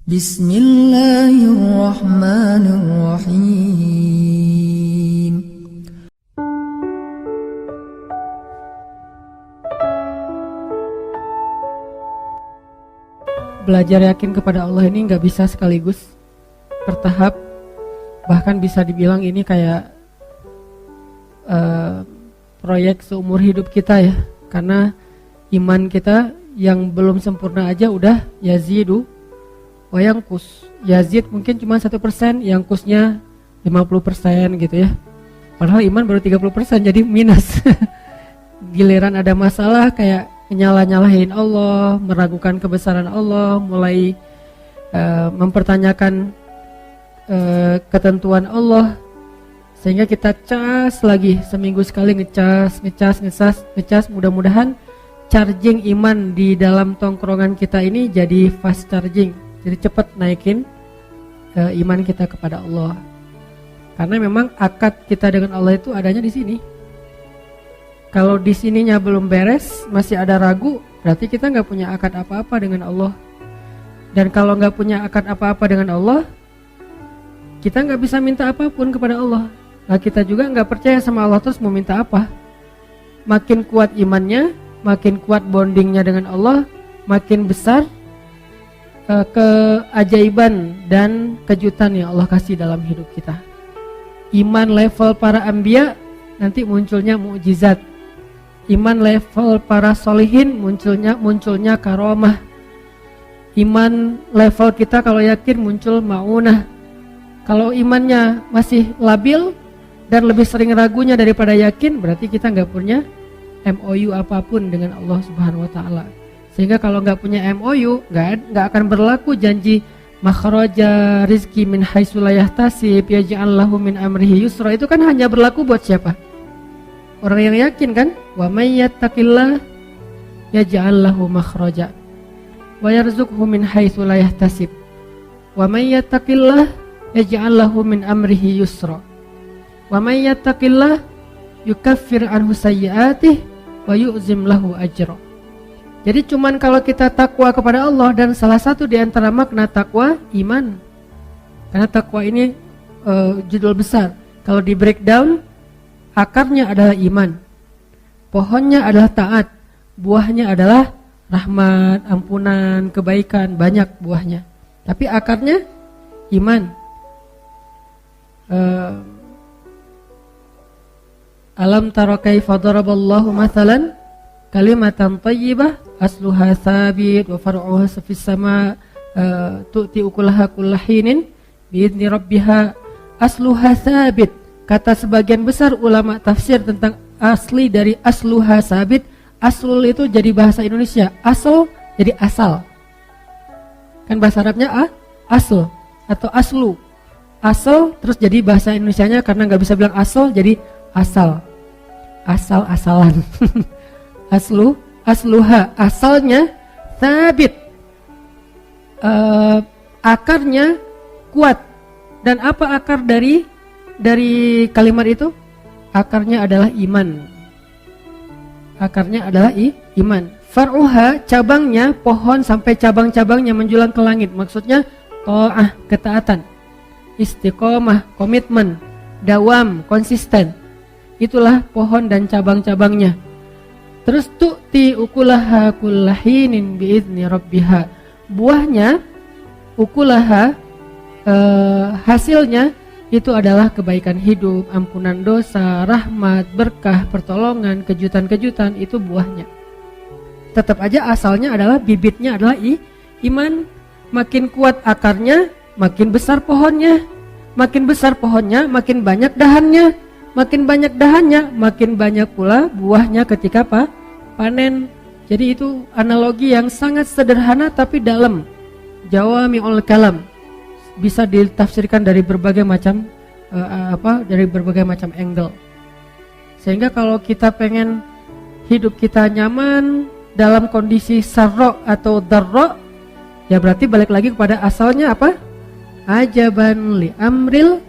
Bismillahirrahmanirrahim. Belajar yakin kepada Allah ini nggak bisa sekaligus, bertahap. Bahkan bisa dibilang ini kayak proyek seumur hidup kita ya. Karena iman kita yang belum sempurna aja udah yazidu wa yanqus. Yazid mungkin cuma 1%, yanqusnya 50% gitu ya. Padahal iman baru 30%, jadi minus. Giliran ada masalah kayak nyalah-nyalahin Allah, meragukan kebesaran Allah, mulai mempertanyakan ketentuan Allah, sehingga kita cas lagi seminggu sekali, ngecas. Mudah-mudahan charging iman di dalam tongkrongan kita ini jadi fast charging, jadi cepat naikin iman kita kepada Allah. Karena memang akad kita dengan Allah itu adanya di sini. Kalau di sininya belum beres, masih ada ragu, berarti kita nggak punya akad apa-apa dengan Allah. Dan kalau nggak punya akad apa-apa dengan Allah, kita nggak bisa minta apapun kepada Allah. Nah, kita juga nggak percaya sama Allah, terus mau minta apa? Makin kuat imannya, makin kuat bondingnya dengan Allah, makin besar keajaiban dan kejutan yang Allah kasih dalam hidup kita. Iman level para anbiya, nanti munculnya mukjizat. Iman level para solihin, munculnya karomah. Iman level kita kalau yakin muncul maunah. Kalau imannya masih labil dan lebih sering ragunya daripada yakin, berarti kita nggak punya MOU apapun dengan Allah Subhanahu Wa Taala. Sehingga kalau nggak punya MOU, nggak akan berlaku janji makhraja rizki min haitsu la yahtasib yaj'al lahu min amrihi yusra. Itu kan hanya berlaku buat siapa? Orang yang yakin kan? Wa may yattaqillah yaj'al lahu makhraja wa yarzuqhu min haitsu la yahtasib. Wa may yattaqillah yaj'al lahu min amrihi yusra. Wa may yattaqillah yukaffir anhu sayyi'atihi wa yu'zim lahu ajra. Jadi cuman kalau kita takwa kepada Allah, dan salah satu di antara makna takwa iman. Karena takwa ini judul besar. Kalau di breakdown, akarnya adalah iman, pohonnya adalah taat, buahnya adalah rahmat, ampunan, kebaikan, banyak buahnya. Tapi akarnya iman. Alam tara kaifa daraballahu mathalan kalimatan thayyibah asluha thabit wa far'uha fis sama tu'ti ukulaha kullahinin biidzni rabbiha. Asluha thabit. Kata sebagian besar ulama tafsir tentang asli dari asluha sabit. Aslul itu jadi bahasa Indonesia, asal jadi asal. Kan bahasa Arabnya asl atau aslu. Asal terus jadi bahasa Indonesianya karena nggak bisa bilang asal, jadi asal. Asal-asalan. Asluha, asalnya sabit. Akarnya kuat. Dan apa akar dari kalimat itu? Akarnya adalah iman. Akarnya adalah iman. Far'uha, cabangnya, pohon sampai cabang-cabangnya menjulang ke langit. Maksudnya ta'ah, ketaatan. Istiqomah, komitmen. Dawam, konsisten. Itulah pohon dan cabang-cabangnya. Terus tu'ti ukulaha kullahinin biizni rabbiha. Buahnya, ukulaha, hasilnya itu adalah kebaikan hidup, ampunan dosa, rahmat, berkah, pertolongan, kejutan-kejutan, itu buahnya. Tetap aja asalnya adalah, bibitnya adalah iman. Makin kuat akarnya, makin besar pohonnya. Makin besar pohonnya, makin banyak dahannya. Makin banyak dahannya, makin banyak pula buahnya ketika panen. Jadi itu analogi yang sangat sederhana tapi dalam. Jawami'ul kalam. Bisa ditafsirkan dari berbagai macam dari berbagai macam angle. Sehingga kalau kita pengen hidup kita nyaman dalam kondisi sarro atau darro, ya berarti balik lagi kepada asalnya apa? Ajaban li amril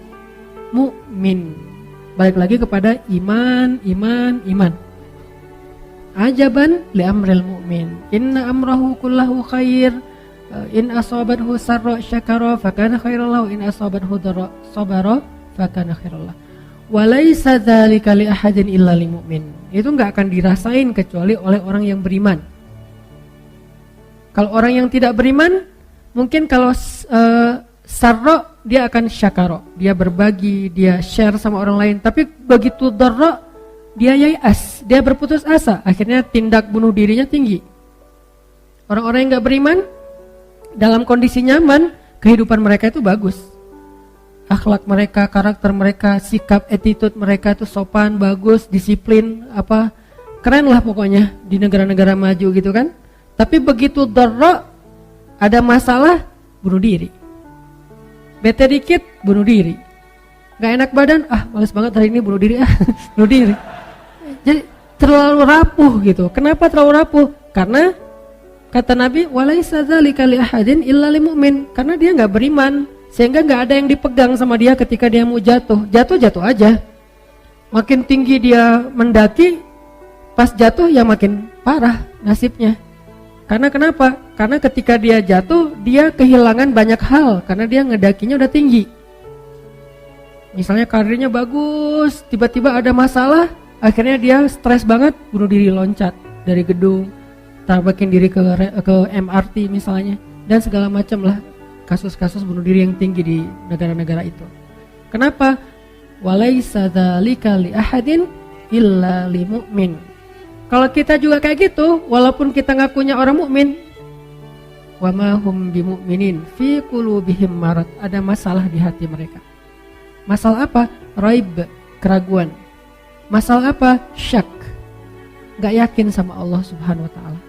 mu'min. Balik lagi kepada iman. Ajaban li amril mu'min. Inna amrahu kullahu khair. In asabathu sarra syakara fakana khairal lahu, in asabathu dharra sabara fakana khairal lahu. Walaysa dzalika li ahadin illa lil mu'min. Itu enggak akan dirasain kecuali oleh orang yang beriman. Kalau orang yang tidak beriman, mungkin kalau sarra dia akan syakara, dia berbagi, dia share sama orang lain. Tapi begitu dharra dia yai'as, dia berputus asa, akhirnya tindak bunuh dirinya tinggi. Orang-orang yang enggak beriman dalam kondisi nyaman, kehidupan mereka itu bagus. Akhlak mereka, karakter mereka, sikap, attitude mereka itu sopan, bagus, disiplin, keren lah pokoknya di negara-negara maju gitu kan. Tapi begitu dharra, ada masalah, bunuh diri. Bete dikit, bunuh diri. Gak enak badan, males banget hari ini bunuh diri, bunuh diri. Jadi terlalu rapuh gitu. Kenapa terlalu rapuh? Karena kata Nabi, walaisa dzalika li ahadin illa lil mu'min. Karena dia gak beriman. Sehingga gak ada yang dipegang sama dia ketika dia mau jatuh. Jatuh aja. Makin tinggi dia mendaki, pas jatuh ya makin parah nasibnya. Karena kenapa? Karena ketika dia jatuh, dia kehilangan banyak hal. Karena dia ngedakinya udah tinggi. Misalnya karirnya bagus, tiba-tiba ada masalah, akhirnya dia stres banget, bunuh diri, loncat dari gedung, tabrakin diri ke MRT misalnya, dan segala macam lah. Kasus-kasus bunuh diri yang tinggi di negara-negara itu. Kenapa? Walaisa dzalika li ahadin illa lil mu'min. Kalau kita juga kayak gitu, walaupun kita ngakunya orang mukmin, wa ma hum bimu'minin fi qulubihim marad, ada masalah di hati mereka. Masalah apa? Raib, keraguan. Masalah apa? Syak, gak yakin sama Allah Subhanahu wa ta'ala.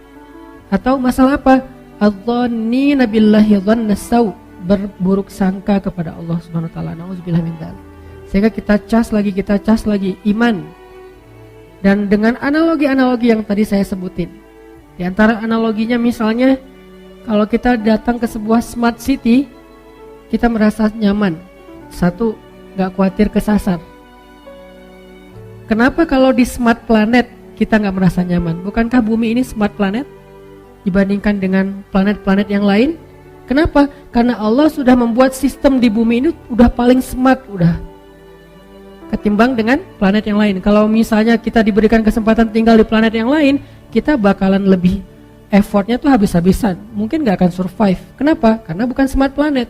Atau masalah apa? Adzannina billahi dhanna saw, berburuk sangka kepada Allah Subhanahu wa taala. Nauzubillah min dzalik. Sehingga kita cas lagi iman. Dan dengan analogi-analogi yang tadi saya sebutin. Di antara analoginya misalnya kalau kita datang ke sebuah smart city, kita merasa nyaman. Satu, enggak khawatir kesasar. Kenapa kalau di smart planet kita enggak merasa nyaman? Bukankah bumi ini smart planet dibandingkan dengan planet-planet yang lain? Kenapa? Karena Allah sudah membuat sistem di bumi ini udah paling smart, udah ketimbang dengan planet yang lain. Kalau misalnya kita diberikan kesempatan tinggal di planet yang lain, kita bakalan lebih effortnya tuh habis-habisan, mungkin gak akan survive. Kenapa? Karena bukan smart planet.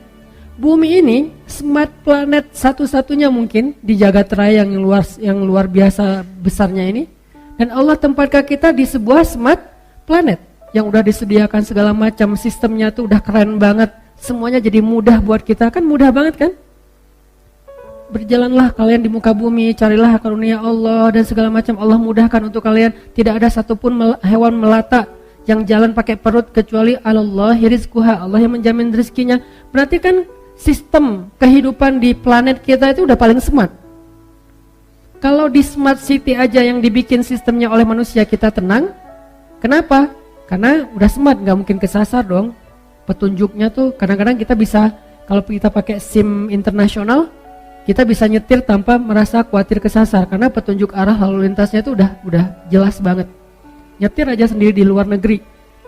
Bumi ini smart planet satu-satunya mungkin di jagat raya yang luar biasa besarnya ini. Dan Allah tempatkan kita di sebuah smart planet yang udah disediakan segala macam, sistemnya tuh udah keren banget, semuanya jadi mudah buat kita. Kan mudah banget kan? Berjalanlah kalian di muka bumi, carilah karunia Allah dan segala macam, Allah mudahkan untuk kalian. Tidak ada satupun hewan melata yang jalan pakai perut kecuali Allahi rizquha, Allah yang menjamin rezekinya. Berarti kan sistem kehidupan di planet kita itu udah paling smart. Kalau di smart city aja yang dibikin sistemnya oleh manusia kita tenang, kenapa? Karena udah smart, gak mungkin kesasar dong. Petunjuknya tuh kadang-kadang kita bisa, kalau kita pakai SIM internasional, kita bisa nyetir tanpa merasa khawatir kesasar. Karena petunjuk arah lalu lintasnya tuh udah jelas banget. Nyetir aja sendiri di luar negeri.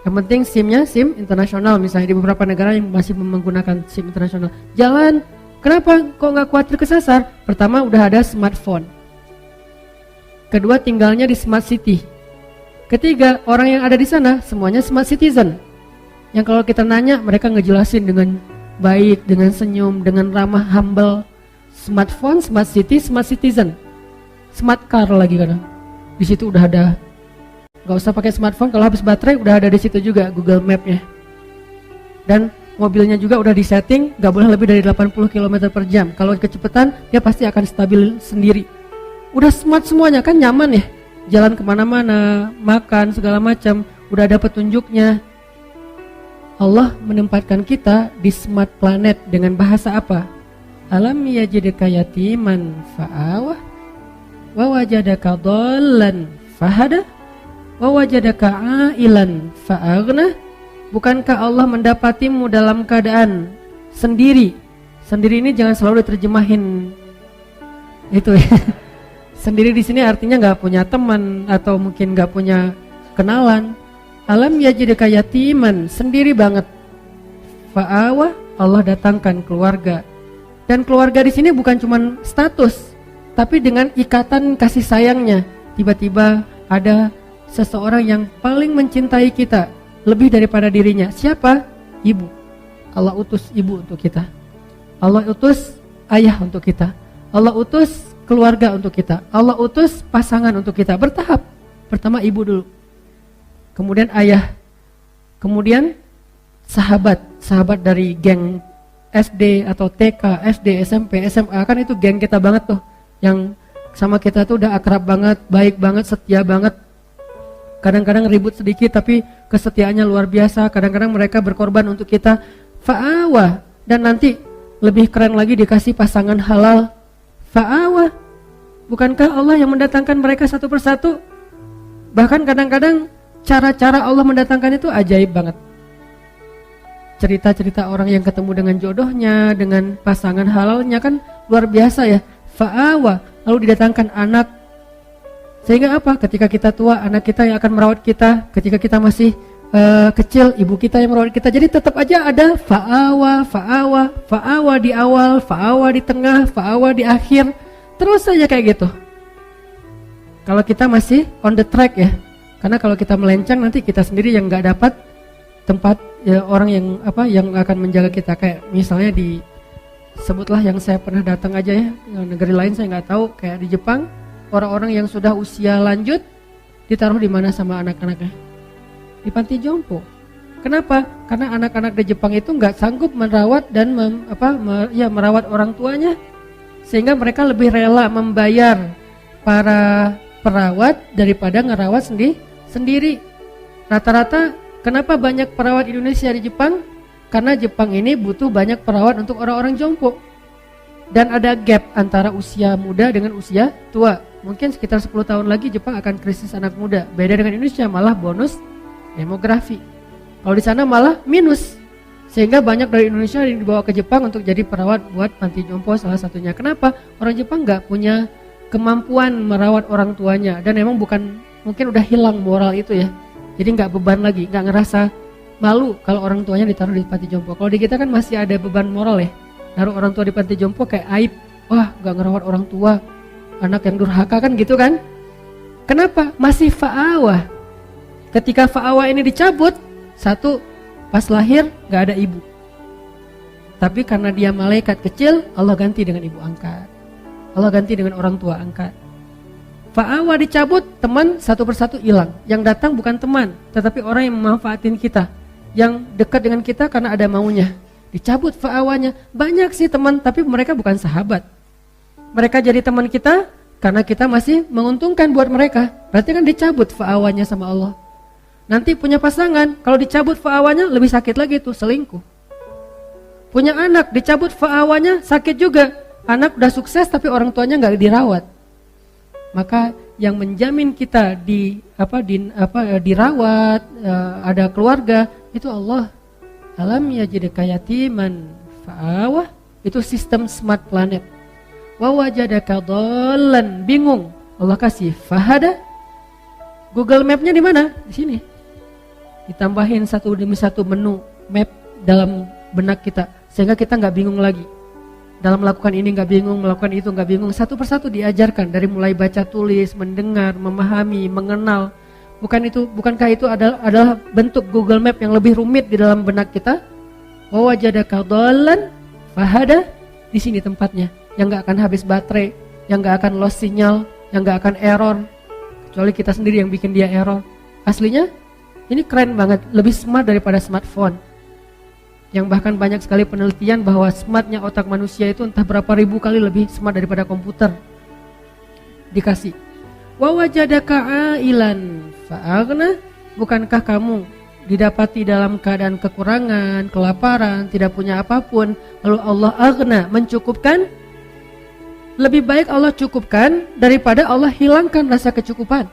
Yang penting SIM-nya SIM internasional. Misalnya di beberapa negara yang masih menggunakan SIM internasional. Jalan, kenapa kok gak khawatir kesasar? Pertama udah ada smartphone. Kedua tinggalnya di smart city. Ketiga, orang yang ada di sana semuanya smart citizen. Yang kalau kita nanya, mereka ngejelasin dengan baik, dengan senyum, dengan ramah, humble. Smartphone, smart city, smart citizen. Smart car lagi kan. Di situ udah ada. Gak usah pakai smartphone, kalau habis baterai udah ada di situ juga Google Map-nya. Dan mobilnya juga udah disetting, gak boleh lebih dari 80 km per jam. Kalau kecepatan, dia pasti akan stabil sendiri. Udah smart semuanya kan, nyaman ya. Jalan kemana-mana, makan segala macam, udah ada petunjuknya. Allah menempatkan kita di smart planet dengan bahasa apa? Alam yajidka yatiman fa'awah, wa wajadaka dhallan fahada, wa wajadaka ailan fa'aghna. Bukankah Allah mendapatimu dalam keadaan sendiri? Sendiri ini jangan selalu diterjemahin itu ya. Sendiri di sini artinya nggak punya teman atau mungkin nggak punya kenalan. Alam yajidka yatiman, sendiri banget. fa'awa, Allah datangkan keluarga. Dan keluarga di sini bukan cuma status, tapi dengan ikatan kasih sayangnya. Tiba-tiba ada seseorang yang paling mencintai kita lebih daripada dirinya. Siapa? Ibu. Allah utus ibu untuk kita. Allah utus ayah untuk kita. Allah utus keluarga untuk kita. Allah utus pasangan untuk kita. Bertahap. Pertama ibu dulu, kemudian ayah, kemudian sahabat dari geng SD atau TK, SD, SMP, SMA. Kan itu geng kita banget tuh, yang sama kita tuh udah akrab banget, baik banget, setia banget. Kadang-kadang ribut sedikit tapi kesetiaannya luar biasa. Kadang-kadang mereka berkorban untuk kita. Fa'awa. Dan nanti lebih keren lagi dikasih pasangan halal. Fa'awa. Bukankah Allah yang mendatangkan mereka satu persatu? Bahkan kadang-kadang cara-cara Allah mendatangkan itu ajaib banget. Cerita-cerita orang yang ketemu dengan jodohnya, dengan pasangan halalnya kan luar biasa ya. Fa'awa. Lalu didatangkan anak. Sehingga apa? Ketika kita tua, anak kita yang akan merawat kita. Ketika kita masih kecil, ibu kita yang merawat kita. Jadi tetap aja ada fa'awa, fa'awa, fa'awa di awal, fa'awa di tengah, fa'awa di akhir. Terus saja kayak gitu. Kalau kita masih on the track ya. Karena kalau kita melenceng nanti kita sendiri yang nggak dapat tempat ya, orang yang akan menjaga kita. Kayak misalnya sebutlah yang saya pernah datang aja ya, negeri lain saya nggak tahu, kayak di Jepang, orang-orang yang sudah usia lanjut ditaruh di mana sama anak-anaknya? Di panti jompo. Kenapa? Karena anak-anak di Jepang itu nggak sanggup merawat dan merawat orang tuanya, sehingga mereka lebih rela membayar para perawat daripada ngerawat sendiri. Rata-rata kenapa banyak perawat Indonesia di Jepang? Karena Jepang ini butuh banyak perawat untuk orang-orang jompo. Dan ada gap antara usia muda dengan usia tua. Mungkin sekitar 10 tahun lagi Jepang akan krisis anak muda. Beda dengan Indonesia, malah bonus demografi. Kalau di sana malah minus. Sehingga banyak dari Indonesia yang dibawa ke Jepang untuk jadi perawat buat panti jompo salah satunya. Kenapa? Orang Jepang nggak punya kemampuan merawat orang tuanya. Dan memang mungkin udah hilang moral itu ya. Jadi nggak beban lagi, nggak ngerasa malu kalau orang tuanya ditaruh di panti jompo. Kalau di kita kan masih ada beban moral ya. Naruh orang tua di panti jompo kayak aib. Wah, nggak ngerawat orang tua, anak yang durhaka kan gitu kan. Kenapa? Masih fa'awah. Ketika fa'awah ini dicabut, satu, pas lahir nggak ada ibu. Tapi karena dia malaikat kecil, Allah ganti dengan ibu angkat. Allah ganti dengan orang tua angkat. Fa'awah dicabut, teman satu persatu hilang. Yang datang bukan teman, tetapi orang yang memanfaatin kita, yang dekat dengan kita karena ada maunya. Dicabut fa'awahnya. Banyak sih teman, tapi mereka bukan sahabat. Mereka jadi teman kita karena kita masih menguntungkan buat mereka. Berarti kan dicabut fa'awahnya sama Allah. Nanti punya pasangan, kalau dicabut fa'awahnya lebih sakit lagi tuh, selingkuh. Punya anak, dicabut fa'awahnya sakit juga. Anak udah sukses tapi orang tuanya gak dirawat. Maka yang menjamin kita dirawat, ada keluarga, itu Allah. Alam yajidka yatiman fa'awah. Itu sistem smart planet. Wa wajadaka dhallan, bingung, Allah kasih fahada. Google Map-nya di mana? Di sini. Ditambahin satu demi satu menu map dalam benak kita, sehingga kita nggak bingung lagi. Dalam melakukan ini nggak bingung, melakukan itu nggak bingung. Satu persatu diajarkan dari mulai baca tulis, mendengar, memahami, mengenal. Bukankah itu adalah bentuk Google Map yang lebih rumit di dalam benak kita? Wa wajadaka dhallan fahada. Di sini tempatnya, yang nggak akan habis baterai, yang nggak akan lost sinyal, yang nggak akan error. Kecuali kita sendiri yang bikin dia error. Aslinya ini keren banget, lebih smart daripada smartphone. Yang bahkan banyak sekali penelitian bahwa smartnya otak manusia itu entah berapa ribu kali lebih smart daripada komputer. Dikasih wa wajadaka ailan fa'aghna. Bukankah kamu didapati dalam keadaan kekurangan, kelaparan, tidak punya apapun, lalu Allah aghna, mencukupkan? Lebih baik Allah cukupkan daripada Allah hilangkan rasa kecukupan.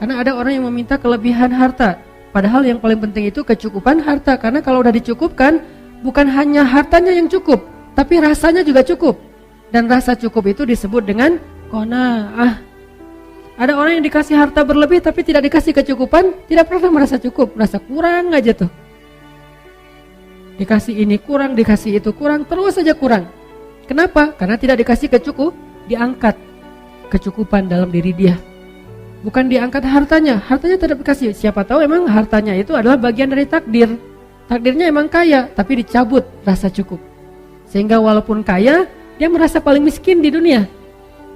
Karena ada orang yang meminta kelebihan harta, padahal yang paling penting itu kecukupan harta. Karena kalau udah dicukupkan, bukan hanya hartanya yang cukup, tapi rasanya juga cukup. Dan rasa cukup itu disebut dengan qanaah. Ada orang yang dikasih harta berlebih tapi tidak dikasih kecukupan, tidak pernah merasa cukup, merasa kurang aja tuh. Dikasih ini kurang, dikasih itu kurang, terus saja kurang. Kenapa? Karena tidak dikasih diangkat kecukupan dalam diri dia. Bukan diangkat hartanya tidak dikasih. Siapa tahu emang hartanya itu adalah bagian dari takdir. Takdirnya emang kaya, tapi dicabut rasa cukup. Sehingga walaupun kaya, dia merasa paling miskin di dunia.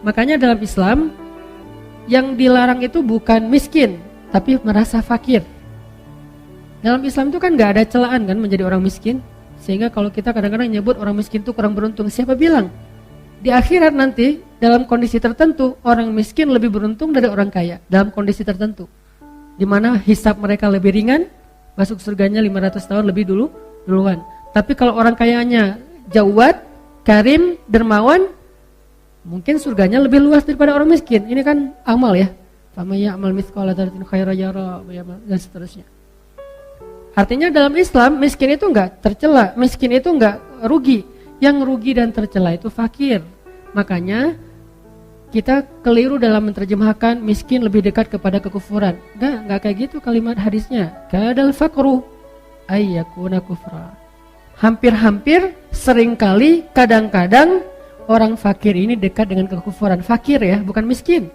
Makanya dalam Islam, yang dilarang itu bukan miskin, tapi merasa fakir. Dalam Islam itu kan gak ada celaan kan menjadi orang miskin. Sehingga kalau kita kadang-kadang nyebut orang miskin itu kurang beruntung, siapa bilang? Di akhirat nanti, dalam kondisi tertentu, orang miskin lebih beruntung dari orang kaya. Dalam kondisi tertentu, di mana hisab mereka lebih ringan, masuk surganya 500 tahun lebih duluan. Tapi kalau orang kayanya jawad, karim, dermawan, mungkin surganya lebih luas daripada orang miskin. Ini kan amal ya. Fama ya'mal mithqala dzarratin khairan yara dan seterusnya. Artinya dalam Islam miskin itu enggak tercela, miskin itu enggak rugi. Yang rugi dan tercela itu fakir. Makanya kita keliru dalam menerjemahkan miskin lebih dekat kepada kekufuran. Enggak kayak gitu kalimat hadisnya. Kadal faqru ayyakuna kufra. Hampir-hampir, seringkali, kadang-kadang orang fakir ini dekat dengan kekufuran. Fakir ya, bukan miskin.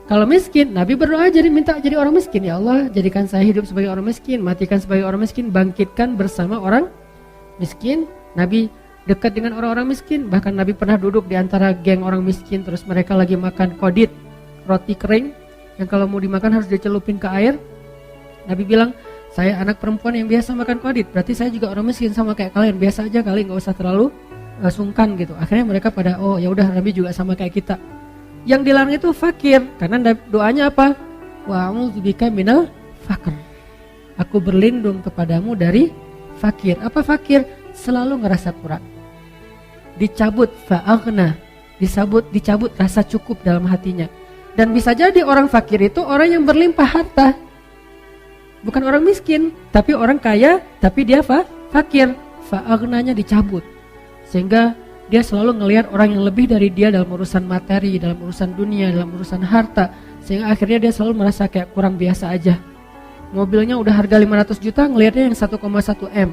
Kalau miskin, Nabi berdoa minta jadi orang miskin. Ya Allah, jadikan saya hidup sebagai orang miskin, matikan sebagai orang miskin, bangkitkan bersama orang miskin. Nabi dekat dengan orang-orang miskin. Bahkan Nabi pernah duduk di antara geng orang miskin, terus mereka lagi makan kodit, roti kering, yang kalau mau dimakan harus dicelupin ke air. Nabi bilang, saya anak perempuan yang biasa makan kodit, berarti saya juga orang miskin sama kayak kalian. Biasa aja kali, gak usah terlalu sungkan gitu. Akhirnya mereka pada, oh ya udah, Nabi juga sama kayak kita. Yang dilarang itu fakir, karena doanya apa? Wa a'udzubika minal faqr. Aku berlindung kepadamu dari fakir. Apa fakir? Selalu ngerasa kurang. Dicabut fa'aghna, dicabut rasa cukup dalam hatinya. Dan bisa jadi orang fakir itu orang yang berlimpah harta. Bukan orang miskin, tapi orang kaya, tapi dia fakir. Fa'aghnanya dicabut. Sehingga dia selalu ngelihat orang yang lebih dari dia dalam urusan materi, dalam urusan dunia, dalam urusan harta. Sehingga akhirnya dia selalu merasa kayak kurang biasa aja. Mobilnya udah harga 500 juta, ngelihatnya yang 1,1 M.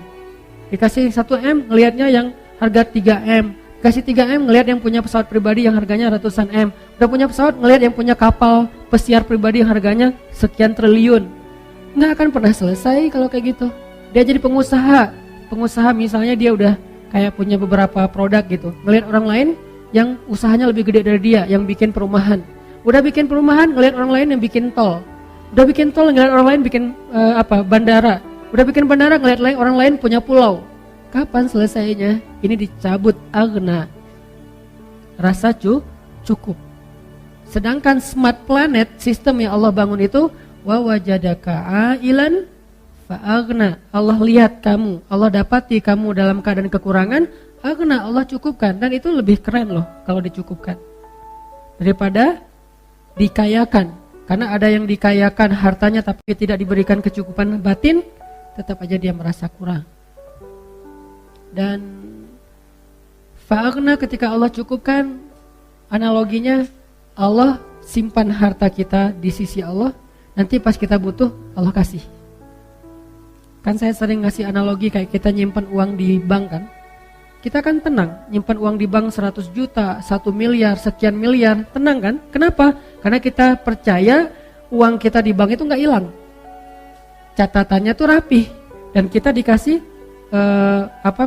Dikasih 1 M, ngelihatnya yang harga 3 M. Kasih 3 M, ngelihat yang punya pesawat pribadi yang harganya ratusan M. Udah punya pesawat, ngelihat yang punya kapal pesiar pribadi yang harganya sekian triliun. Nggak akan pernah selesai kalau kayak gitu. Dia jadi pengusaha misalnya dia udah kayak punya beberapa produk gitu. Ngelihat orang lain yang usahanya lebih gede dari dia, yang bikin perumahan. Udah bikin perumahan, ngelihat orang lain yang bikin tol. Udah bikin tol, ngelihat orang lain bikin bandara. Udah bikin bandara, ngelihat orang lain punya pulau. Kapan selesainya? Ini dicabut aghna. Rasa cukup. Sedangkan smart planet, sistem yang Allah bangun itu, wa wajadaka ailan fa'aghna. Allah lihat kamu, Allah dapati kamu dalam keadaan kekurangan, aghna, Allah cukupkan. Dan itu lebih keren loh kalau dicukupkan daripada dikayakan. Karena ada yang dikayakan hartanya tapi tidak diberikan kecukupan batin, tetap aja dia merasa kurang. Dan fa'aghna ketika Allah cukupkan, analoginya Allah simpan harta kita di sisi Allah, nanti pas kita butuh Allah kasih. Kan saya sering ngasih analogi kayak kita nyimpan uang di bank kan. Kita kan tenang, nyimpan uang di bank 100 juta, 1 miliar, sekian miliar, tenang kan? Kenapa? Karena kita percaya uang kita di bank itu gak hilang. Catatannya tuh rapih. Dan kita dikasih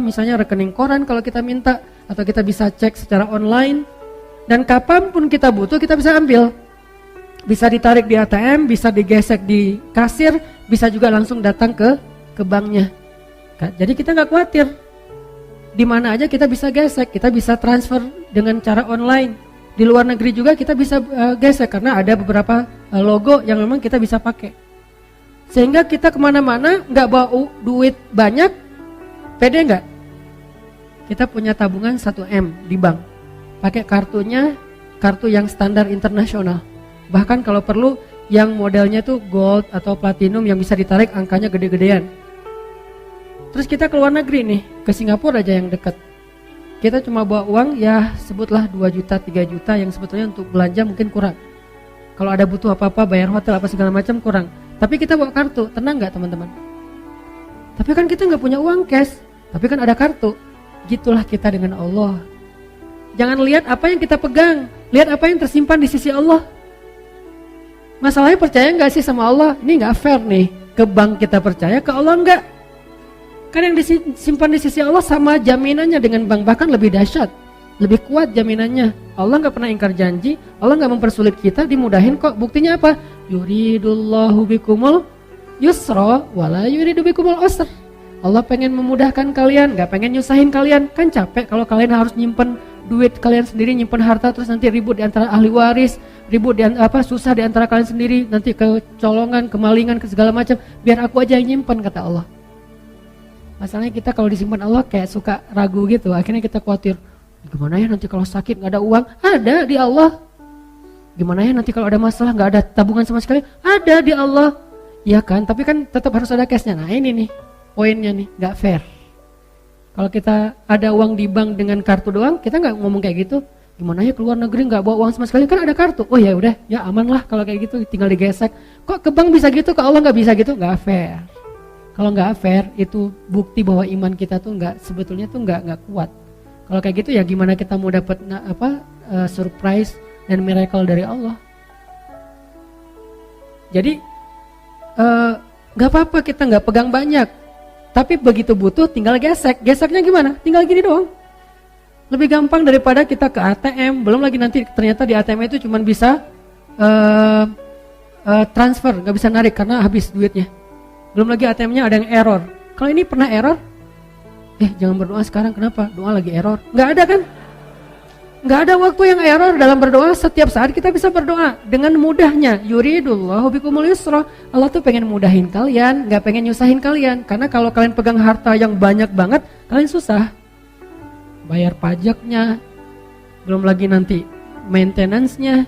misalnya rekening koran kalau kita minta, atau kita bisa cek secara online. Dan kapanpun kita butuh kita bisa ambil. Bisa ditarik di ATM, bisa digesek di kasir, bisa juga langsung datang ke banknya. Jadi kita nggak khawatir. Di mana aja kita bisa gesek, kita bisa transfer dengan cara online. Di luar negeri juga kita bisa gesek karena ada beberapa logo yang memang kita bisa pakai. Sehingga kita kemana-mana nggak bawa duit banyak, pede nggak? Kita punya tabungan 1 M di bank. Pakai kartunya, kartu yang standar internasional. Bahkan kalau perlu yang modelnya tuh gold atau platinum yang bisa ditarik angkanya gede-gedean. Terus kita ke luar negeri nih, ke Singapura aja yang dekat. Kita cuma bawa uang ya sebutlah 2 juta, 3 juta yang sebetulnya untuk belanja mungkin kurang. Kalau ada butuh apa-apa, bayar hotel apa segala macam kurang. Tapi kita bawa kartu, tenang gak teman-teman? Tapi kan kita gak punya uang cash. Tapi kan ada kartu. Gitulah kita dengan Allah. Jangan lihat apa yang kita pegang, lihat apa yang tersimpan di sisi Allah. Masalahnya percaya nggak sih sama Allah? Ini nggak fair nih. Ke bank kita percaya, ke Allah nggak. Kan yang disimpan di sisi Allah sama jaminannya dengan bank, bahkan lebih dahsyat, lebih kuat jaminannya. Allah nggak pernah ingkar janji, Allah nggak mempersulit kita, dimudahin kok. Buktinya apa? Yuridullahu bikumul yusra wala yuridu bikumul usra. Allah pengen memudahkan kalian, nggak pengen nyusahin kalian. Kan capek kalau kalian harus nyimpen duit kalian sendiri, nyimpen harta, terus nanti ribut di antara ahli waris, ribut di susah di antara kalian sendiri, nanti kecolongan, kemalingan, ke segala macam. Biar aku aja yang nyimpen, kata Allah. Masalahnya kita kalau disimpan Allah kayak suka ragu gitu. Akhirnya kita khawatir, gimana ya nanti kalau sakit nggak ada uang? Ada di Allah. Gimana ya nanti kalau ada masalah nggak ada tabungan sama sekali? Ada di Allah. Iya kan? Tapi kan tetap harus ada cashnya. Nah ini nih poinnya nih, nggak fair. Kalau kita ada uang di bank dengan kartu doang, kita nggak ngomong kayak gitu. Gimana ya keluar negeri nggak bawa uang sama sekali? Kan ada kartu. Oh ya udah, ya aman lah kalau kayak gitu, tinggal digesek. Kok ke bank bisa gitu, ke Allah nggak bisa gitu? Nggak fair. Kalau nggak fair, itu bukti bahwa iman kita tuh sebetulnya tuh nggak kuat. Kalau kayak gitu ya gimana kita mau dapat surprise dan miracle dari Allah? Jadi nggak apa-apa kita nggak pegang banyak, tapi begitu butuh tinggal gesek. Geseknya gimana? Tinggal gini doang. Lebih gampang daripada kita ke ATM. Belum lagi nanti ternyata di ATM itu cuma bisa transfer, nggak bisa narik karena habis duitnya. Belum lagi ATM-nya ada yang error. Kalau ini pernah error, jangan berdoa sekarang, kenapa? Doa lagi error. Nggak ada kan? Nggak ada waktu yang error dalam berdoa. Setiap saat kita bisa berdoa dengan mudahnya. Yuridullahu bikumul yusra. Allah tuh pengen mudahin kalian, nggak pengen nyusahin kalian. Karena kalau kalian pegang harta yang banyak banget, kalian susah. Bayar pajaknya, belum lagi nanti maintenance-nya,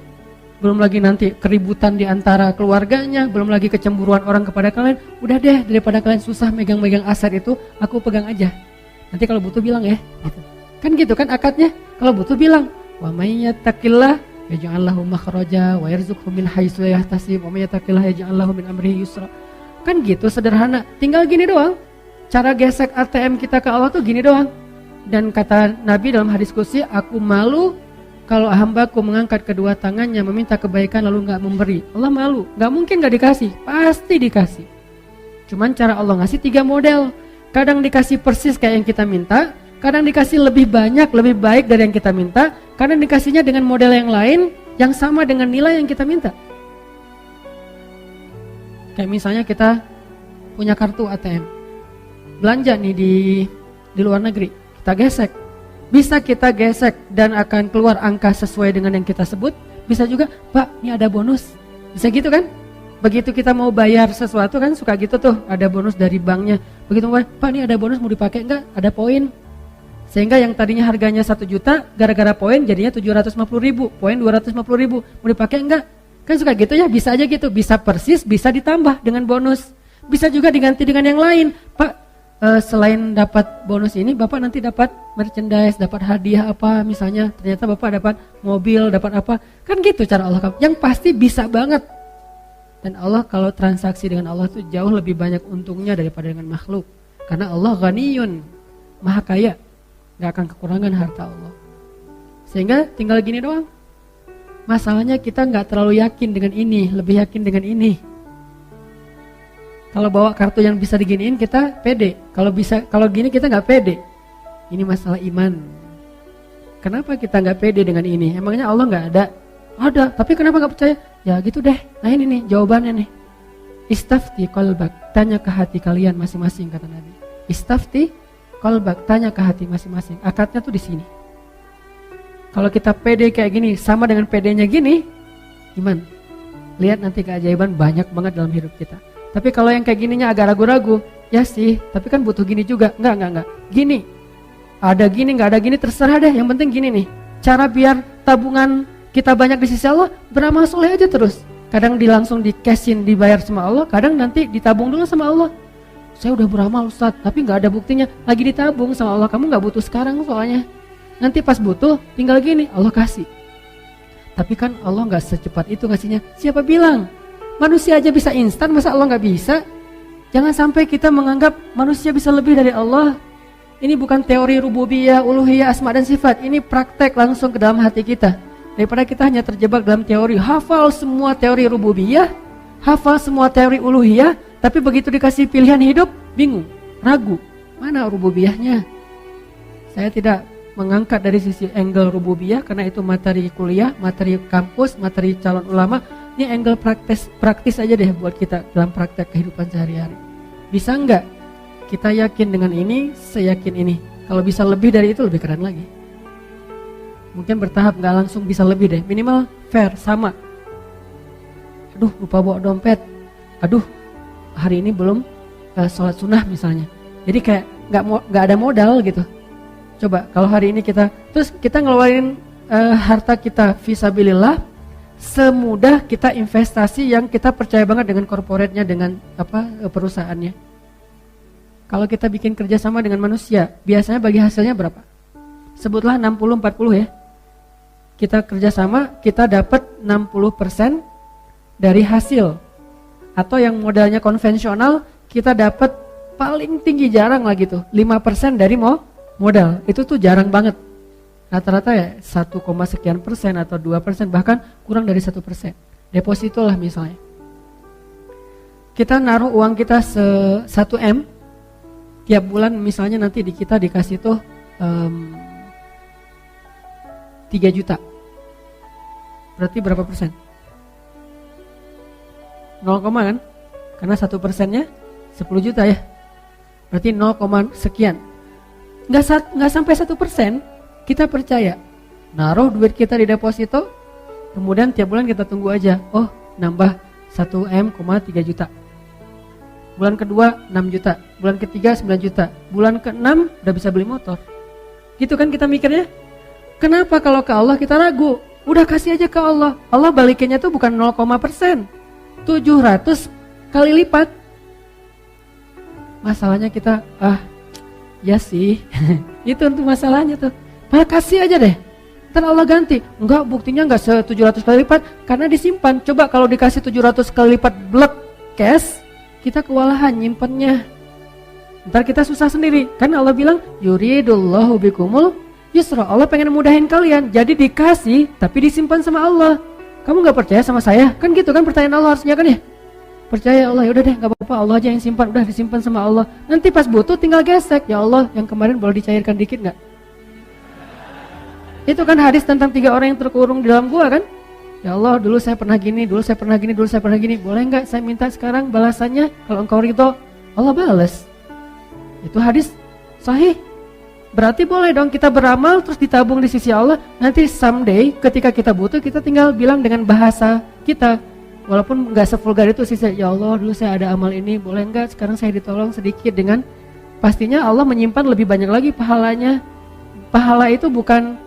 belum lagi nanti keributan di antara keluarganya, belum lagi kecemburuan orang kepada kalian. Udah deh, daripada kalian susah megang-megang aset itu, aku pegang aja. Nanti kalau butuh bilang ya, gitu. Kan gitu kan akadnya. Kalau butuh bilang, wa may yattaqillah yaj'al lahu makhraja wa yarzuqhu min haitsu la yahtasib wa may yattaqillah yaj'al lahu min amrihi yusra. Kan gitu sederhana. Tinggal gini doang. Cara gesek ATM kita ke Allah tuh gini doang. Dan kata Nabi dalam hadis qudsi, aku malu kalau hambaku mengangkat kedua tangannya meminta kebaikan lalu gak memberi. Allah malu, gak mungkin gak dikasih, pasti dikasih. Cuman cara Allah ngasih 3 model. Kadang dikasih persis kayak yang kita minta, kadang dikasih lebih banyak, lebih baik dari yang kita minta, kadang dikasihnya dengan model yang lain yang sama dengan nilai yang kita minta. Kayak misalnya kita punya kartu ATM, belanja nih di luar negeri, kita gesek. Bisa kita gesek dan akan keluar angka sesuai dengan yang kita sebut. Bisa juga, Pak, ini ada bonus. Bisa gitu kan? Begitu kita mau bayar sesuatu kan suka gitu tuh, ada bonus dari banknya. Begitu mau bayar, Pak, ini ada bonus mau dipakai enggak? Ada poin. Sehingga yang tadinya harganya 1 juta, gara-gara poin jadinya 750.000, poin 250.000. Mau dipakai enggak? Kan suka gitu ya, bisa aja gitu. Bisa persis, bisa ditambah dengan bonus. Bisa juga diganti dengan yang lain. Pak, selain dapat bonus ini, Bapak nanti dapat merchandise, dapat hadiah apa misalnya, ternyata Bapak dapat mobil, dapat apa. Kan gitu cara Allah. Yang pasti bisa banget. Dan Allah kalau transaksi dengan Allah itu jauh lebih banyak untungnya daripada dengan makhluk. Karena Allah ghaniyun, maha kaya, gak akan kekurangan harta Allah. Sehingga tinggal gini doang. Masalahnya kita gak terlalu yakin dengan ini, lebih yakin dengan ini. Kalau bawa kartu yang bisa diginiin kita pede. Kalau gini kita nggak pede. Ini masalah iman. Kenapa kita nggak pede dengan ini? Emangnya Allah nggak ada? Ada. Tapi kenapa nggak percaya? Ya gitu deh. Nah ini nih jawabannya nih. Istafti qalbak. Tanya ke hati kalian masing-masing kata Nabi. Istafti qalbak. Tanya ke hati masing-masing. Akadnya tuh di sini. Kalau kita pede kayak gini sama dengan pedenya gini, gimana? Lihat nanti keajaiban banyak banget dalam hidup kita. Tapi kalau yang kayak gininya agak ragu-ragu, ya sih, tapi kan butuh gini juga. Enggak. Gini, ada gini, enggak ada gini, terserah deh. Yang penting gini nih, cara biar tabungan kita banyak di sisi Allah, beramal soleh aja terus. Kadang langsung di cashin, dibayar sama Allah, kadang nanti ditabung dulu sama Allah. Saya udah beramal Ustaz, tapi enggak ada buktinya. Lagi ditabung sama Allah, kamu enggak butuh sekarang soalnya. Nanti pas butuh, tinggal gini, Allah kasih. Tapi kan Allah enggak secepat itu ngasihnya. Siapa bilang? Manusia aja bisa instan, masa Allah nggak bisa? Jangan sampai kita menganggap manusia bisa lebih dari Allah. Ini bukan teori rububiyah, uluhiyah, asma dan sifat. Ini praktek langsung ke dalam hati kita. Daripada kita hanya terjebak dalam teori, hafal semua teori rububiyah, hafal semua teori uluhiyah, tapi begitu dikasih pilihan hidup, bingung, ragu. Mana rububiyahnya? Saya tidak mengangkat dari sisi angle rububiyah karena itu materi kuliah, materi kampus, materi calon ulama. Ini angle praktis aja deh buat kita dalam praktek kehidupan sehari-hari. Bisa enggak kita yakin dengan ini, saya yakin ini. Kalau bisa lebih dari itu lebih keren lagi. Mungkin bertahap, enggak langsung bisa lebih deh. Minimal fair, sama. Aduh, lupa bawa dompet. Aduh, hari ini belum sholat sunnah misalnya. Jadi kayak enggak ada modal gitu. Coba kalau hari ini kita ngeluarin harta kita fisabilillah, semudah kita investasi yang kita percaya banget dengan korporatnya, dengan perusahaannya. Kalau kita bikin kerjasama dengan manusia, biasanya bagi hasilnya berapa? Sebutlah 60-40 ya. Kita kerjasama, kita dapat 60% dari hasil. Atau yang modalnya konvensional, kita dapat paling tinggi, jarang lah gitu, 5% dari modal. Itu tuh jarang banget. Rata-rata ya 1, sekian persen atau 2%, bahkan kurang dari 1%. Deposito lah misalnya. Kita naruh uang kita 1 M, tiap bulan misalnya nanti kita dikasih tuh 3 juta. Berarti berapa persen? 0, kan? Karena 1%-nya 10 juta ya. Berarti 0, sekian. Nggak sampai 1%, kita percaya. Naruh duit kita di deposito, kemudian tiap bulan kita tunggu aja. Oh, nambah 1 M, 3 juta. Bulan kedua 6 juta, bulan ketiga 9 juta, bulan ke-6 udah bisa beli motor. Gitu kan kita mikirnya? Kenapa kalau ke Allah kita ragu? Udah kasih aja ke Allah. Allah balikinnya tuh bukan 0%, 700 kali lipat. Masalahnya kita, ya sih, itu untuk masalahnya tuh. Malah kasih aja deh, ntar Allah ganti. Enggak, buktinya enggak 700 kali lipat, karena disimpan. Coba kalau dikasih 700 kali lipat blek cash, kita kewalahan nyimpennya. Ntar kita susah sendiri. Kan Allah bilang, yuridullahu bikumul yusra. Allah pengen mudahin kalian. Jadi dikasih, tapi disimpan sama Allah. Kamu gak percaya sama saya? Kan gitu kan pertanyaan Allah harusnya kan ya? Percaya Allah, yaudah deh gak apa-apa, Allah aja yang simpan. Udah disimpan sama Allah. Nanti pas butuh tinggal gesek. Ya Allah, yang kemarin boleh dicairkan dikit gak? Itu kan hadis tentang 3 orang yang terkurung di dalam gua kan? Ya Allah, dulu saya pernah gini, dulu saya pernah gini, dulu saya pernah gini. Boleh nggak saya minta sekarang balasannya? Kalau engkau ridho, Allah balas. Itu hadis sahih. Berarti boleh dong kita beramal terus ditabung di sisi Allah. Nanti someday ketika kita butuh, kita tinggal bilang dengan bahasa kita. Walaupun nggak sevulgar itu sih, ya Allah dulu saya ada amal ini, boleh nggak sekarang saya ditolong sedikit, dengan pastinya Allah menyimpan lebih banyak lagi pahalanya. Pahala itu bukan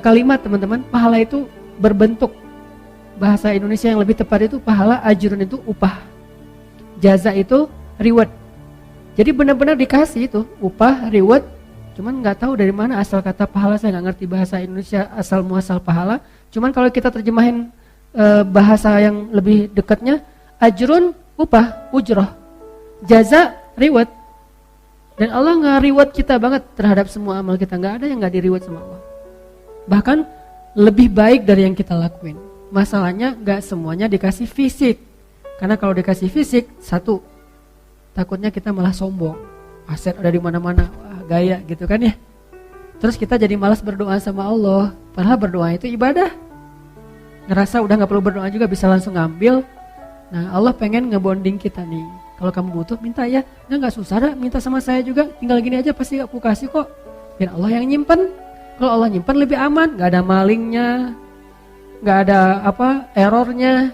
kalimat teman-teman, pahala itu berbentuk. Bahasa Indonesia yang lebih tepat itu pahala, ajrun itu upah, jaza itu reward. Jadi benar-benar dikasih itu upah, reward. Cuman nggak tahu dari mana asal kata pahala, saya nggak ngerti bahasa Indonesia asal muasal pahala. Cuman kalau kita terjemahin bahasa yang lebih dekatnya, ajrun upah, ujroh, jaza reward. Dan Allah nge-reward kita banget terhadap semua amal kita. Nggak ada yang nggak di-reward sama Allah. Bahkan lebih baik dari yang kita lakuin. Masalahnya gak semuanya dikasih fisik. Karena kalau dikasih fisik, satu, takutnya kita malah sombong. Aset ada di mana-mana, wah gaya gitu kan ya. Terus kita jadi malas berdoa sama Allah. Padahal berdoa itu ibadah. Ngerasa udah gak perlu berdoa juga, bisa langsung ngambil. Nah Allah pengen ngebonding kita nih. Kalau kamu butuh minta ya. Nah gak susah dah minta sama saya juga. Tinggal gini aja pasti aku kasih kok. Biar Allah yang nyimpen. Kalau Allah nyimpan lebih aman, gak ada malingnya, gak ada errornya,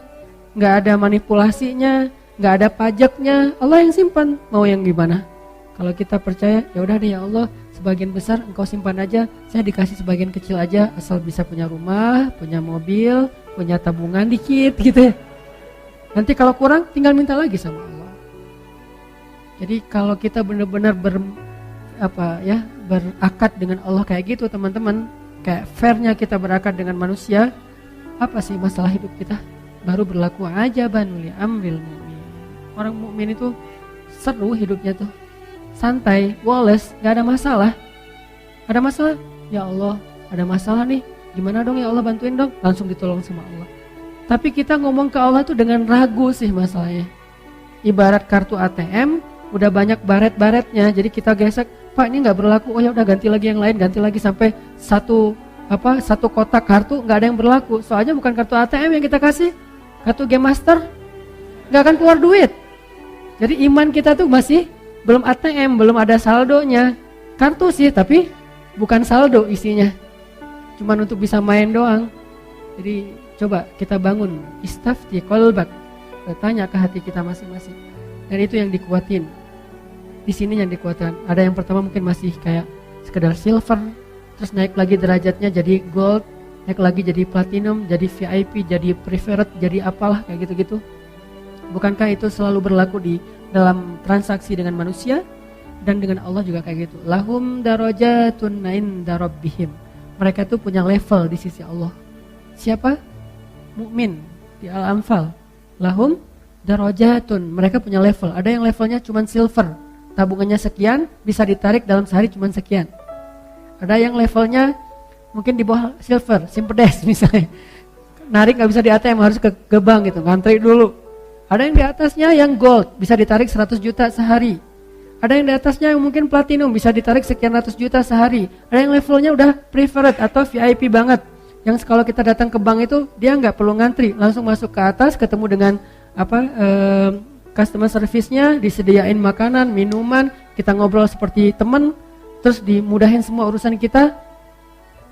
gak ada manipulasinya, gak ada pajaknya. Allah yang simpan, mau yang gimana? Kalau kita percaya, ya udah deh ya Allah, sebagian besar engkau simpan aja, saya dikasih sebagian kecil aja, asal bisa punya rumah, punya mobil, punya tabungan dikit gitu ya. Nanti kalau kurang, tinggal minta lagi sama Allah. Jadi kalau kita benar-benar berakad dengan Allah kayak gitu teman-teman, kayak fairnya kita berakad dengan manusia, apa sih masalah hidup kita? Baru berlaku aja banul amril mu'min. Orang mukmin itu seru hidupnya tuh. santai, woles, gak ada masalah. Ada masalah? Ya Allah, ada masalah nih. Gimana dong ya Allah, bantuin dong. Langsung ditolong sama Allah. Tapi kita ngomong ke Allah tuh dengan ragu sih masalahnya. Ibarat kartu ATM, udah banyak baret-baretnya. Jadi kita gesek, Pak ini gak berlaku. Oh ya udah ganti lagi yang lain, ganti lagi sampai satu kotak kartu gak ada yang berlaku. Soalnya bukan kartu ATM yang kita kasih, kartu Game Master, gak akan keluar duit. Jadi iman kita tuh masih belum ATM, belum ada saldonya. Kartu sih, tapi bukan saldo isinya. Cuman untuk bisa main doang. Jadi coba kita bangun istafti qalbak, tanya ke hati kita masing-masing. Dan itu yang dikuatin. Di sini yang dikuatkan. Ada yang pertama mungkin masih kayak sekedar silver, terus naik lagi derajatnya jadi gold, naik lagi jadi platinum, jadi VIP, jadi preferred, jadi apalah kayak gitu-gitu. Bukankah itu selalu berlaku di dalam transaksi dengan manusia dan dengan Allah juga kayak gitu. Lahum darajatun inda rabbihim. Mereka tuh punya level di sisi Allah. Siapa? Mukmin di Al-Anfal. Lahum darajatun. Mereka punya level. Ada yang levelnya cuma silver. Tabungannya sekian, bisa ditarik dalam sehari cuma sekian. Ada yang levelnya mungkin di bawah silver, simpedes misalnya. Narik gak bisa di ATM, harus ke bank gitu, ngantri dulu. Ada yang di atasnya yang gold, bisa ditarik 100 juta sehari. Ada yang di atasnya yang mungkin platinum, bisa ditarik sekian ratus juta sehari. Ada yang levelnya udah preferred atau VIP banget. Yang kalau kita datang ke bank itu dia nggak perlu ngantri, langsung masuk ke atas, ketemu dengan customer service-nya, disediain makanan, minuman, kita ngobrol seperti teman, terus dimudahin semua urusan kita.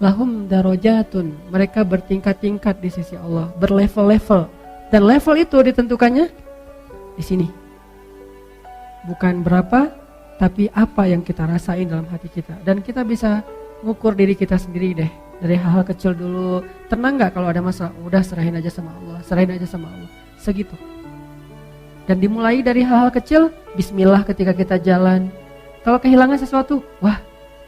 Lahum darajatun. Mereka bertingkat-tingkat di sisi Allah, berlevel-level. Dan level itu ditentukannya di sini. Bukan berapa, tapi apa yang kita rasain dalam hati kita. Dan kita bisa ngukur diri kita sendiri deh. Dari hal-hal kecil dulu. Tenang gak kalau ada masalah? Udah serahin aja sama Allah. Serahin aja sama Allah. Segitu. Dan dimulai dari hal-hal kecil. Bismillah ketika kita jalan. Kalau kehilangan sesuatu, wah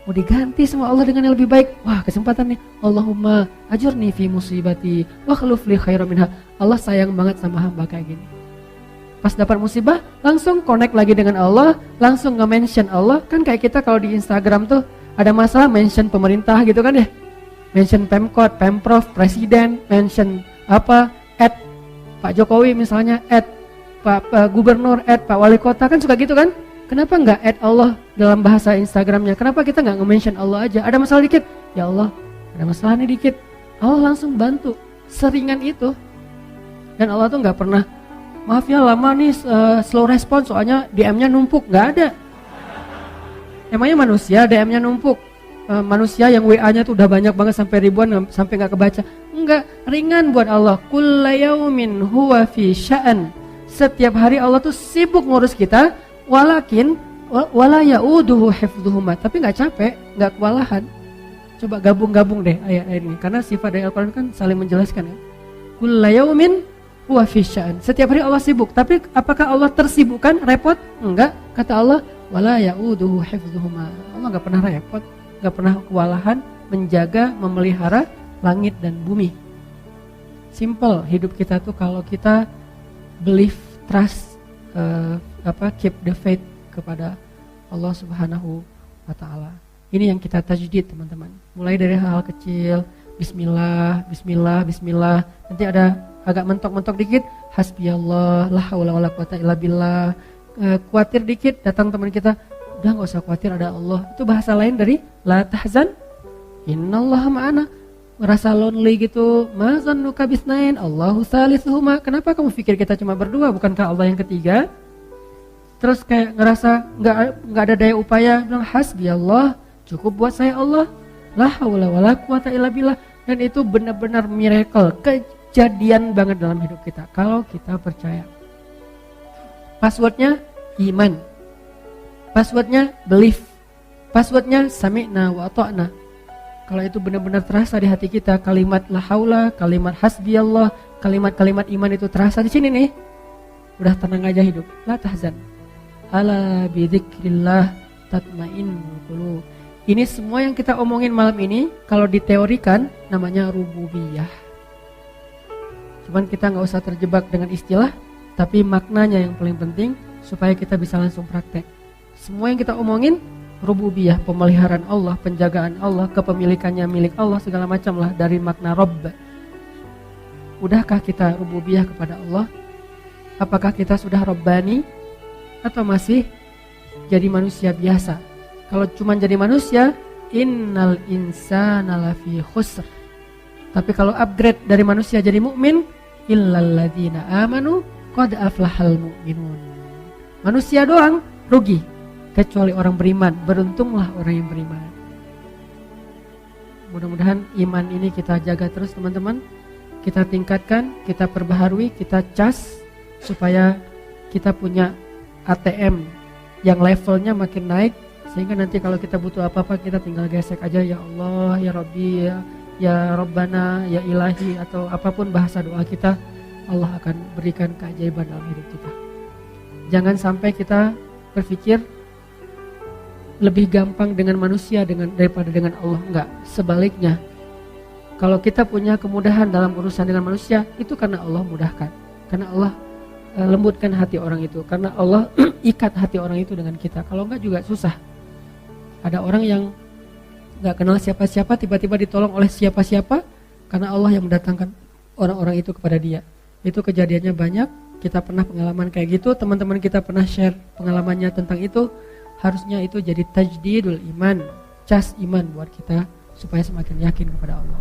mau diganti sama Allah dengan yang lebih baik. Wah kesempatan nih. Allahumma ajurni fi musibati wa khluf li khairan minha. Allah sayang banget sama hamba kayak gini. Pas dapat musibah, langsung connect lagi dengan Allah, langsung nge-mention Allah. Kan kayak kita kalau di Instagram tuh ada masalah mention pemerintah gitu kan ya. Mention Pemkot, Pemprov, Presiden, mention add Pak Jokowi misalnya, add Pak Gubernur, add Pak Wali Kota, kan suka gitu kan. Kenapa nggak add Allah dalam bahasa Instagramnya? Kenapa kita nggak nge-mention Allah aja? Ada masalah dikit, ya Allah, ada masalah nih dikit. Allah langsung bantu, seringan itu. Dan Allah tuh nggak pernah, maaf ya lama nih slow respon soalnya DM-nya numpuk, nggak ada. Emangnya manusia DM-nya numpuk? Manusia yang WA-nya tuh udah banyak banget sampai ribuan sampai nggak kebaca? Enggak, ringan buat Allah. Kulla yaumin huwa fi sya'an. Setiap hari Allah tuh sibuk ngurus kita, walakin wala ya'uduhu hifdhuhuma. Tapi nggak capek, nggak kewalahan. Coba gabung-gabung deh ayat-ayat ini, karena sifat dari Al-Quran kan saling menjelaskan ya. Kulla yaumin huwa fi sya'an. Setiap hari Allah sibuk, tapi apakah Allah tersibukkan, repot? Enggak, kata Allah, wala ya'uduhu hifdhuhuma. Allah enggak pernah repot, enggak pernah kewalahan menjaga, memelihara langit dan bumi. Simple hidup kita tuh kalau kita believe, trust, keep the faith kepada Allah Subhanahu wa taala. Ini yang kita tajdid, teman-teman. Mulai dari hal kecil, bismillah, bismillah, bismillah. Nanti ada agak mentok-mentok dikit, hasbiyallah, la haula wala quwata illa billah. Khawatir dikit, datang teman kita, udah enggak usah khawatir, ada Allah. Itu bahasa lain dari la tahzan, innallaha ma'ana. Merasa lonely gitu, ma zannuka bisnain, Allahu salisuhuma. Kenapa kamu pikir kita cuma berdua, bukankah Allah yang ketiga? Terus kayak ngerasa enggak ada daya upaya, bilang hasbiyallah, cukup buat saya Allah, la haula wala quwata illa billah. Dan itu benar-benar miracle, kejadian banget dalam hidup kita kalau kita percaya. Passwordnya iman, passwordnya belief, passwordnya sami'na wa ata'na. Kalau itu benar-benar terasa di hati kita, kalimat la haula, kalimat hasbiyallah, kalimat-kalimat iman itu terasa di sini nih, udah tenang aja hidup. La tahzan, ala bidzikrillah tatmainnul qulub. Ini semua yang kita omongin malam ini kalau diteorikan namanya rububiyah. Cuman kita nggak usah terjebak dengan istilah, tapi maknanya yang paling penting supaya kita bisa langsung praktek. Semua yang kita omongin rububiyah, pemeliharaan Allah, penjagaan Allah, kepemilikannya milik Allah, segala macam lah dari makna Rabb. Udahkah kita rububiyah kepada Allah? Apakah kita sudah Rabbani atau masih jadi manusia biasa? Kalau cuma jadi manusia, innal insana lafi khusr. Tapi kalau upgrade dari manusia jadi mukmin, illal ladzina amanu qad aflahal mu'minun. Manusia doang rugi, kecuali orang beriman. Beruntunglah orang yang beriman. Mudah-mudahan iman ini kita jaga terus teman-teman. Kita tingkatkan, kita perbaharui, kita cas supaya kita punya ATM yang levelnya makin naik, sehingga nanti kalau kita butuh apa-apa kita tinggal gesek aja, ya Allah, ya Rabbi, ya Rabbana, ya Ilahi, atau apapun bahasa doa kita, Allah akan berikan keajaiban dalam hidup kita. Jangan sampai kita berpikir lebih gampang dengan manusia daripada dengan Allah. Enggak, sebaliknya. Kalau kita punya kemudahan dalam urusan dengan manusia, itu karena Allah mudahkan, karena Allah lembutkan hati orang itu, karena Allah ikat hati orang itu dengan kita. Kalau enggak juga susah. Ada orang yang enggak kenal siapa-siapa tiba-tiba ditolong oleh siapa-siapa karena Allah yang mendatangkan orang-orang itu kepada dia. Itu kejadiannya banyak. Kita pernah pengalaman kayak gitu, teman-teman kita pernah share pengalamannya tentang itu. Harusnya itu jadi tajdidul iman, cas iman buat kita supaya semakin yakin kepada Allah.